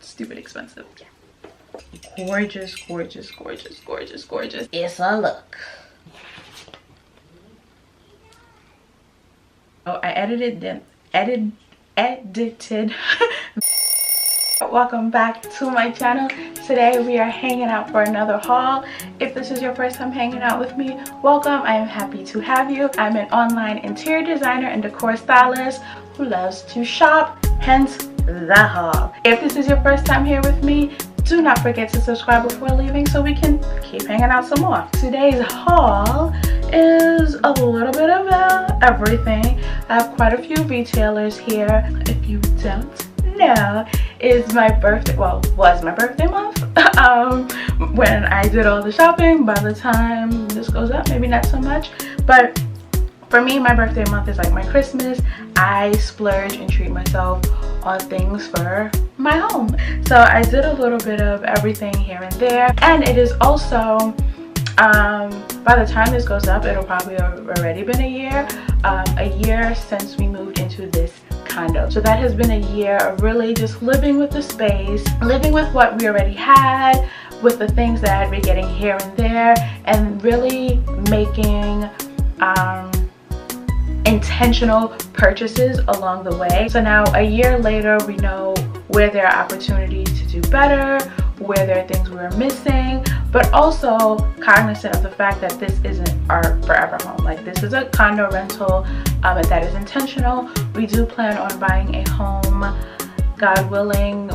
stupid expensive. Yeah. Gorgeous, gorgeous, gorgeous, gorgeous, gorgeous. It's a look. Oh, I edited. Welcome back to my channel. Today we are hanging out for another haul. If this is your first time hanging out with me, welcome. I am happy to have you. I'm an online interior designer and decor stylist who loves to shop, hence the haul. If this is your first time here with me, do not forget to subscribe before leaving so we can keep hanging out some more. Today's haul is a little bit of everything. I have quite a few retailers here. If you don't know, it's my birthday, well, was my birthday month when I did all the shopping. By the time this goes up, maybe not so much, but for me, my birthday month is like my Christmas. I splurge and treat myself on things for my home. So I did a little bit of everything here and there, and it is also by the time this goes up, it'll probably already been a year since we moved into this condo. So that has been a year of really just living with the space, living with what we already had, with the things that I'd been getting here and there, and really making intentional purchases along the way. So now a year later, we know where there are opportunities to do better, where there are things we were missing, but also cognizant of the fact that this isn't our forever home. Like, this is a condo rental, and that is intentional. We do plan on buying a home, God willing,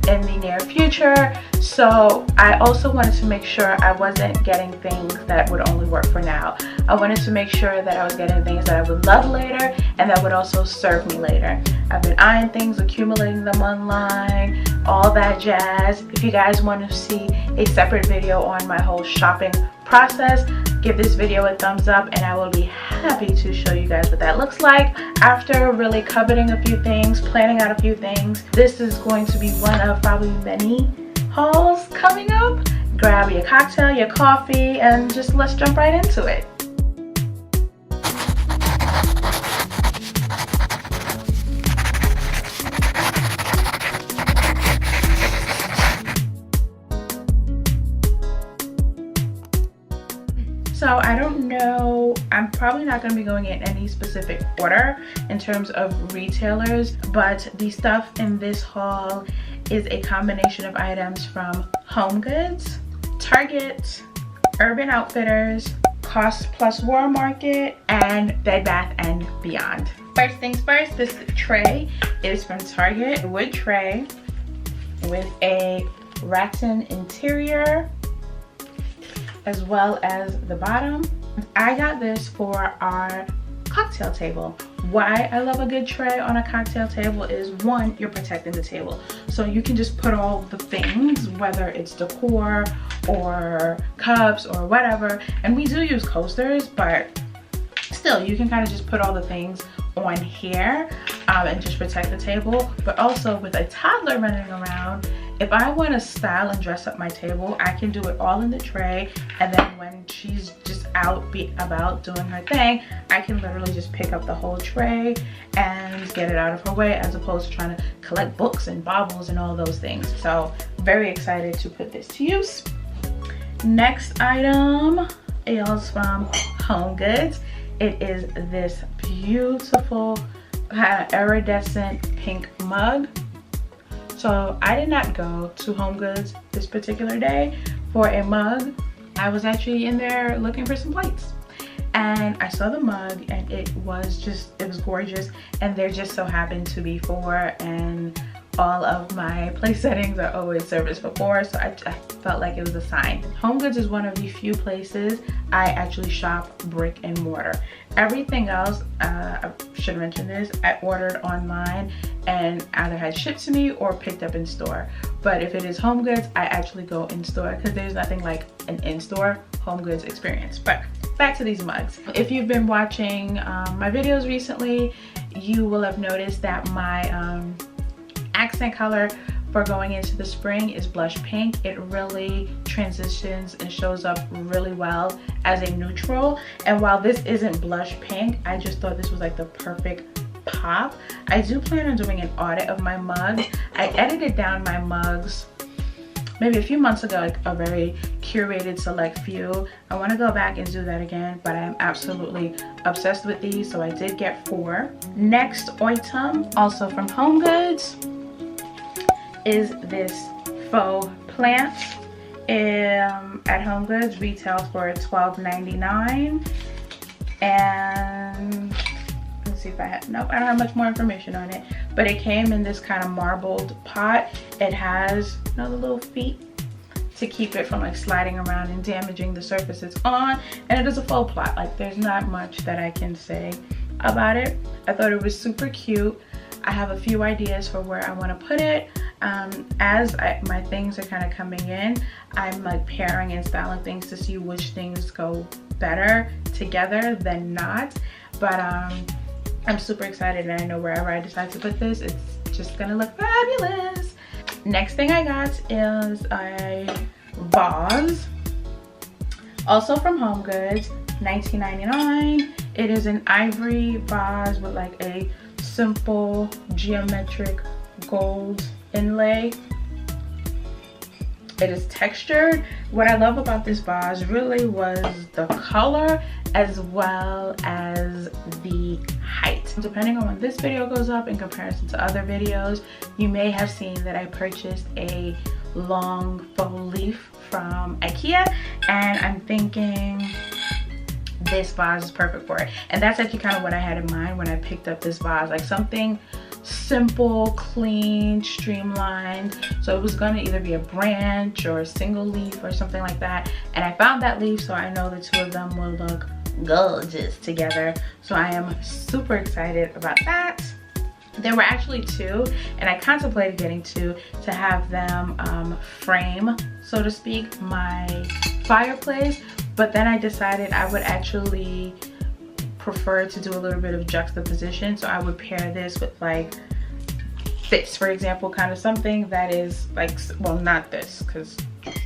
in the near future. So I also wanted to make sure I wasn't getting things that would only work for now. I wanted to make sure that I was getting things that I would love later and that would also serve me later. I've been eyeing things, accumulating them online, all that jazz. If you guys want to see a separate video on my whole shopping process, give this video a thumbs up and I will be happy to show you guys what that looks like. After really coveting a few things, planning out a few things, this is going to be one of probably many hauls coming up. Grab your cocktail, your coffee, and just let's jump right into it. So I don't know, I'm probably not going to be going in any specific order in terms of retailers, but the stuff in this haul is a combination of items from HomeGoods, Target, Urban Outfitters, Cost Plus War Market, and Bed Bath & Beyond. First things first, this tray is from Target, a wood tray with a rattan interior, as well as the bottom. I got this for our cocktail table. Why I love a good tray on a cocktail table is, one, you're protecting the table. So you can just put all the things, whether it's decor or cups or whatever. And we do use coasters, but still, you can kind of just put all the things on here and just protect the table. But also with a toddler running around, if I want to style and dress up my table, I can do it all in the tray, and then when she's just about doing her thing, I can literally just pick up the whole tray and get it out of her way, as opposed to trying to collect books and baubles and all those things. So very excited to put this to use. Next item is from HomeGoods. It is this beautiful kind of iridescent pink mug. So I did not go to HomeGoods this particular day for a mug. I was actually in there looking for some plates, and I saw the mug and it was gorgeous, and there just so happened to be 4, and all of my place settings are always service for 4, so I felt like it was a sign. HomeGoods is one of the few places I actually shop brick and mortar. Everything else, I should mention this, I ordered online and either had shipped to me or picked up in store. But if it is HomeGoods, I actually go in store, because there's nothing like an in-store HomeGoods experience. But back to these mugs. If you've been watching my videos recently, you will have noticed that my accent color for going into the spring is blush pink. It really transitions and shows up really well as a neutral. And while this isn't blush pink, I just thought this was like the perfect pop. I do plan on doing an audit of my mugs. I edited down my mugs maybe a few months ago, like a very curated select few. I want to go back and do that again, but I am absolutely obsessed with these, so I did get 4. Next item, also from HomeGoods, is this faux plant. At HomeGoods retails for $12.99, and let's see if I have, nope, I don't have much more information on it, but it came in this kind of marbled pot. It has, you know, the little feet to keep it from like sliding around and damaging the surface it's on, and it is a faux plant. Like, there's not much that I can say about it. I thought it was super cute. I have a few ideas for where I want to put it. As my things are kind of coming in, I'm like pairing and styling things to see which things go better together than not. But I'm super excited, and I know wherever I decide to put this, it's just gonna look fabulous. Next thing I got is a vase, also from HomeGoods, $19.99. It is an ivory vase with like a simple geometric gold inlay. It is textured. What I love about this vase really was the color as well as the height. Depending on when this video goes up in comparison to other videos, you may have seen that I purchased a long faux leaf from IKEA, and I'm thinking this vase is perfect for it. And that's actually kind of what I had in mind when I picked up this vase, like something simple, clean, streamlined. So it was going to either be a branch or a single leaf or something like that, and I found that leaf, so I know the two of them will look gorgeous together. So I am super excited about that. There were actually 2, and I contemplated getting 2 to have them frame, so to speak, my fireplace, but then I decided I would actually prefer to do a little bit of juxtaposition. So I would pair this with like this, for example, kind of something that is like, well, not this because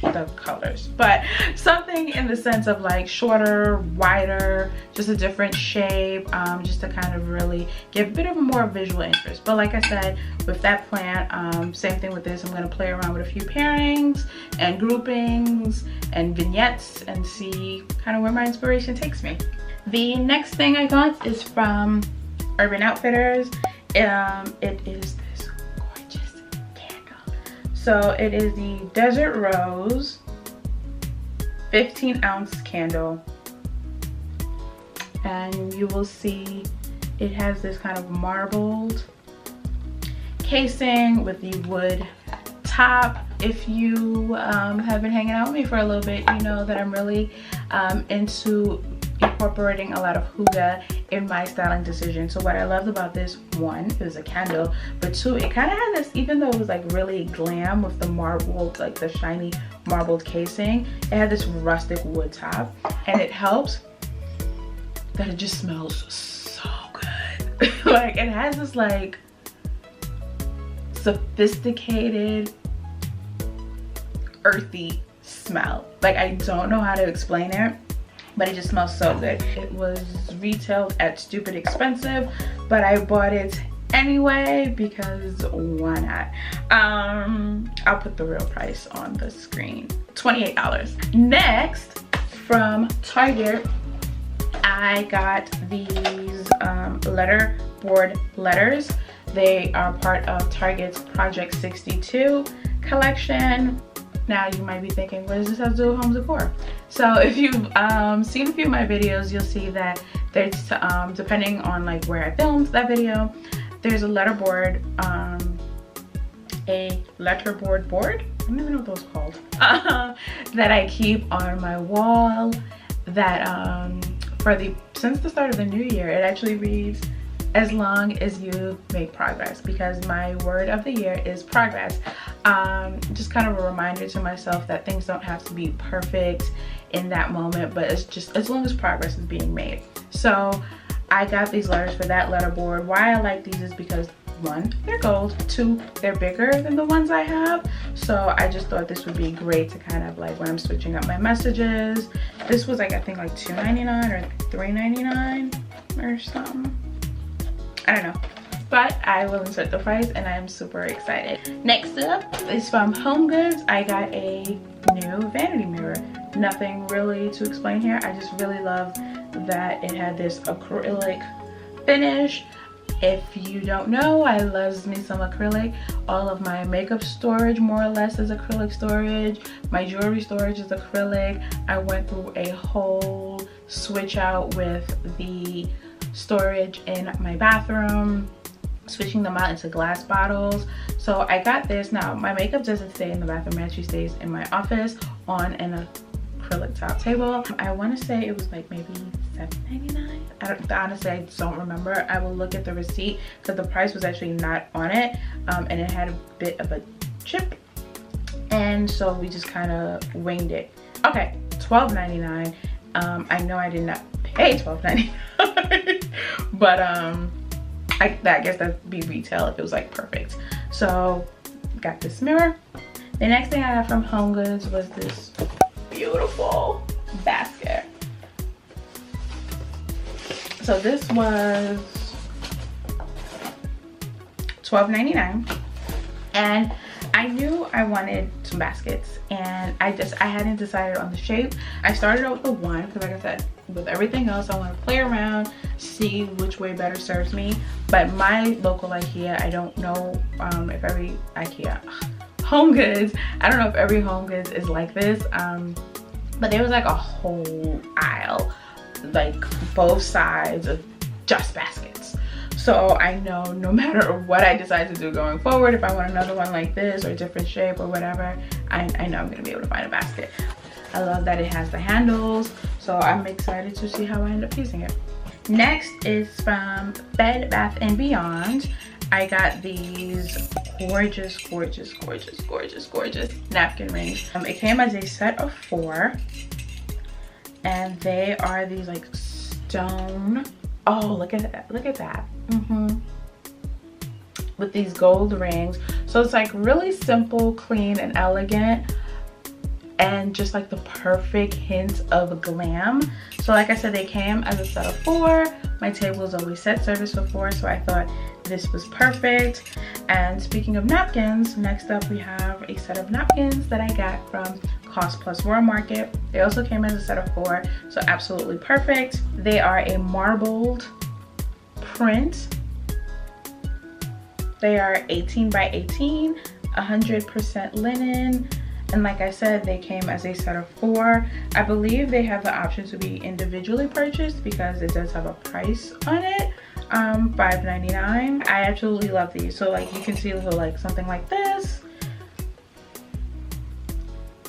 the colors, but something in the sense of like shorter, wider, just a different shape, just to kind of really give a bit of a more visual interest. But like I said, with that plant, same thing with this. I'm going to play around with a few pairings and groupings and vignettes and see kind of where my inspiration takes me. The next thing I got is from Urban Outfitters. It is this gorgeous candle. So it is the Desert Rose 15-ounce candle, and you will see it has this kind of marbled casing with the wood top. If you have been hanging out with me for a little bit, you know that I'm really into incorporating a lot of huda in my styling decision. So what I loved about this, one, it was a candle, but 2, it kind of had this, even though it was like really glam with the marbled, like the shiny marbled casing, it had this rustic wood top, and it helps that it just smells so good. Like, it has this like sophisticated, earthy smell. Like, I don't know how to explain it, but it just smells so good. It was retailed at stupid expensive, but I bought it anyway because why not? I'll put the real price on the screen. $28. Next, from Target, I got these letterboard letters. They are part of Target's Project 62 collection. Now you might be thinking, what does this have to do with home decor? So if you've seen a few of my videos, you'll see that there's, depending on like where I filmed that video, there's a letterboard, board, I don't even know what those are called, that I keep on my wall that since the start of the new year, it actually reads, as long as you make progress, because my word of the year is progress. Just kind of a reminder to myself that things don't have to be perfect in that moment, but it's just as long as progress is being made. So I got these letters for that letterboard. Why I like these is because, 1, they're gold, 2, they're bigger than the ones I have, so I just thought this would be great to kind of like when I'm switching up my messages. This was like, I think like $2.99 or $3.99 or something. I don't know. But I will insert the price and I'm super excited. Next up is from HomeGoods. I got a new vanity mirror. Nothing really to explain here. I just really love that it had this acrylic finish. If you don't know, I love me some acrylic. All of my makeup storage more or less is acrylic storage. My jewelry storage is acrylic. I went through a whole switch out with the storage in my bathroom, switching them out into glass bottles. So I got this. Now my makeup doesn't stay in the bathroom, it actually stays in my office on an acrylic top table. I want to say it was like maybe $7.99. Honestly, I don't remember. I will look at the receipt because the price was actually not on it, and it had a bit of a chip, and so we just kind of winged it. Okay, $12.99. I know I did not pay $12.99, but I guess that'd be retail if it was like perfect. So got this mirror. The next thing I got from HomeGoods was this beautiful basket. So this was $12.99, and I knew I wanted some baskets, and I hadn't decided on the shape. I started out with the one because, like I said, with everything else I want to play around, see which way better serves me. But my local IKEA, I don't know if every IKEA, HomeGoods, I don't know if every HomeGoods is like this, but there was like a whole aisle, like both sides of just baskets. So I know no matter what I decide to do going forward, if I want another one like this or a different shape or whatever, I know I'm gonna be able to find a basket. I love that it has the handles, so I'm excited to see how I end up using it. Next is from Bed Bath & Beyond. I got these gorgeous napkin rings. It came as a set of 4, and they are these like stone. Oh, look at that! Look at that! With these gold rings, so it's like really simple, clean, and elegant, and just like the perfect hint of glam. So like I said, they came as a set of 4. My table is always set service for 4, so I thought this was perfect. And speaking of napkins, next up we have a set of napkins that I got from Cost Plus Royal Market. They also came as a set of 4, so absolutely perfect. They are a marbled print. They are 18 by 18, 100% linen. And like I said, they came as a set of 4. I believe they have the option to be individually purchased because it does have a price on it, $5.99. I absolutely love these. So like you can see a little like something like this.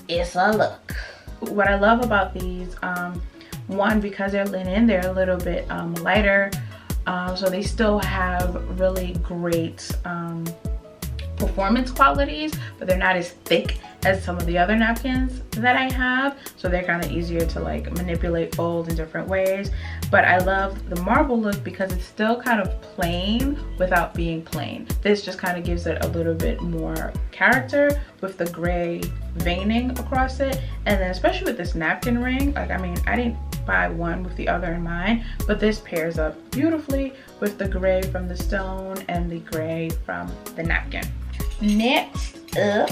It's a look. What I love about these, one, because they're linen, they're a little bit lighter, so they still have really great performance qualities, but they're not as thick as some of the other napkins that I have, so they're kind of easier to like manipulate, fold in different ways. But I love the marble look because it's still kind of plain without being plain. This just kind of gives it a little bit more character with the gray veining across it. And then especially with this napkin ring, like, I mean, I didn't buy one with the other in mind, but this pairs up beautifully with the gray from the stone and the gray from the napkin. Next up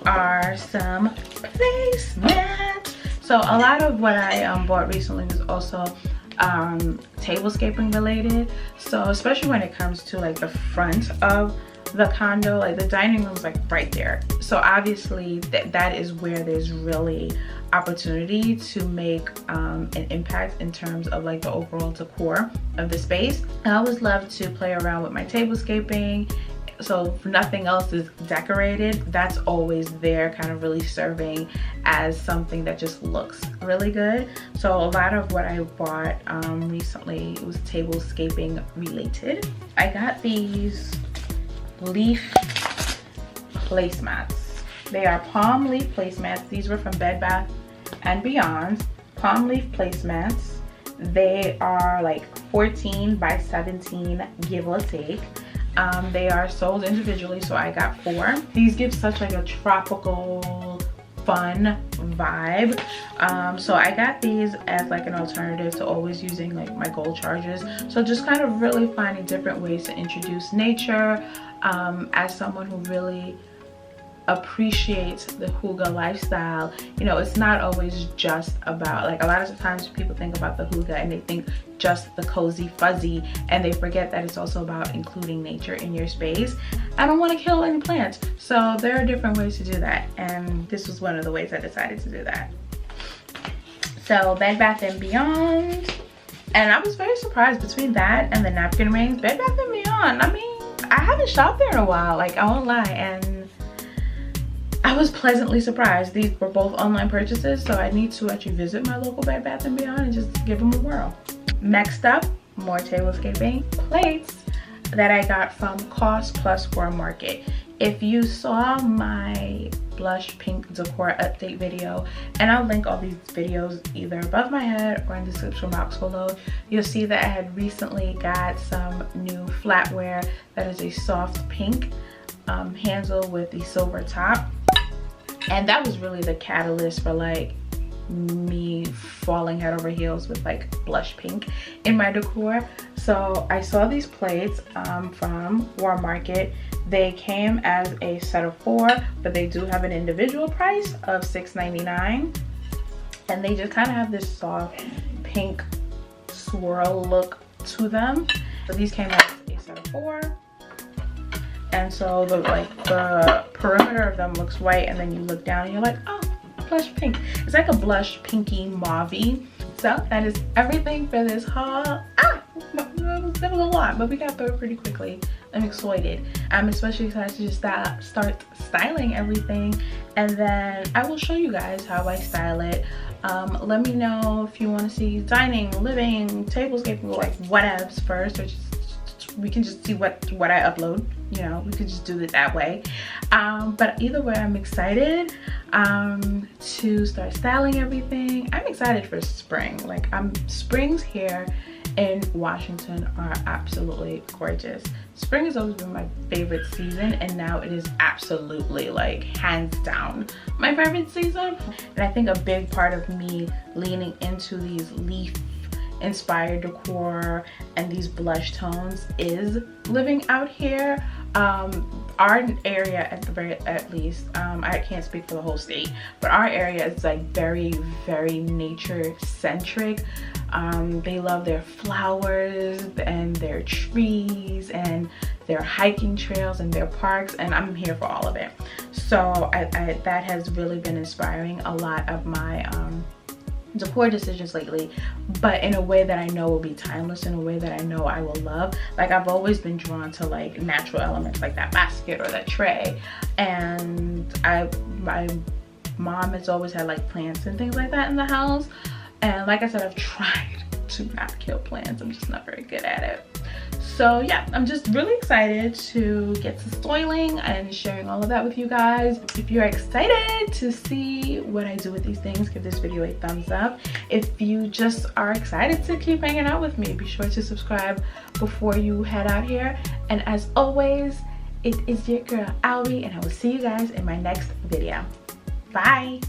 are some placemats. So a lot of what I bought recently was also tablescaping related. So especially when it comes to like the front of the condo, like the dining room is like right there. So obviously that is where there's really opportunity to make an impact in terms of like the overall decor of the space. I always love to play around with my tablescaping. So if nothing else is decorated, that's always there, kind of really serving as something that just looks really good. So a lot of what I bought recently was tablescaping related. I got these leaf placemats. They are palm leaf placemats. These were from Bed Bath & Beyond. Palm leaf placemats. They are like 14 by 17, give or take. They are sold individually, so I got 4. These give such like a tropical fun vibe. So I got these as like an alternative to always using like my gold chargers. So just kind of really finding different ways to introduce nature. As someone who really appreciates the hygge lifestyle, you know, it's not always just about, like, a lot of times people think about the hygge and they think just the cozy fuzzy, and they forget that it's also about including nature in your space. I don't want to kill any plants, so there are different ways to do that, and this was one of the ways I decided to do that. So Bed Bath & Beyond, and I was very surprised between that and the napkin rings. Bed Bath & Beyond, I mean, I haven't shopped there in a while, like, I won't lie, and I was pleasantly surprised. These were both online purchases, so I need to actually visit my local Bed Bath & Beyond and just give them a whirl. Next up, more tablescaping plates that I got from Cost Plus for Market. If you saw my blush pink decor update video, and I'll link all these videos either above my head or in the description box below, you'll see that I had recently got some new flatware that is a soft pink handle with the silver top, and that was really the catalyst for like me falling head over heels with like blush pink in my decor. So I saw these plates from War Market. They came as a set of 4, but they do have an individual price of $6.99, and they just kind of have this soft pink swirl look to them. So these came as a set of 4. And so the perimeter of them looks white, and then you look down and you're like, oh, blush pink. It's like a blush pinky mauve-y. So that is everything for this haul. That was a lot, but we got through it pretty quickly. I'm excited. I'm especially excited to just start styling everything, and then I will show you guys how I style it. Let me know if you want to see dining, living, tablescaping, like whatevs first, or just we can just see what I upload. You know, we could just do it that way. But either way, I'm excited to start styling everything. I'm excited for spring. Like, springs here in Washington are absolutely gorgeous. Spring has always been my favorite season, and now it is absolutely, like, hands down my favorite season. And I think a big part of me leaning into these leaf inspired decor and these blush tones is living out here. Our area, at least, I can't speak for the whole state, but our area is like very, very nature centric. They love their flowers and their trees and their hiking trails and their parks, and I'm here for all of it. So that has really been inspiring a lot of my decor decisions lately, but in a way that I know will be timeless, in a way that I know I will love. Like, I've always been drawn to like natural elements, like that basket or that tray, and my mom has always had like plants and things like that in the house, and like I said, I've tried to not kill plants. I'm just not very good at it. So yeah, I'm just really excited to get to styling and sharing all of that with you guys. If you're excited to see what I do with these things, give this video a thumbs up. If you just are excited to keep hanging out with me, be sure to subscribe before you head out here. And as always, it is your girl Albie, and I will see you guys in my next video. Bye.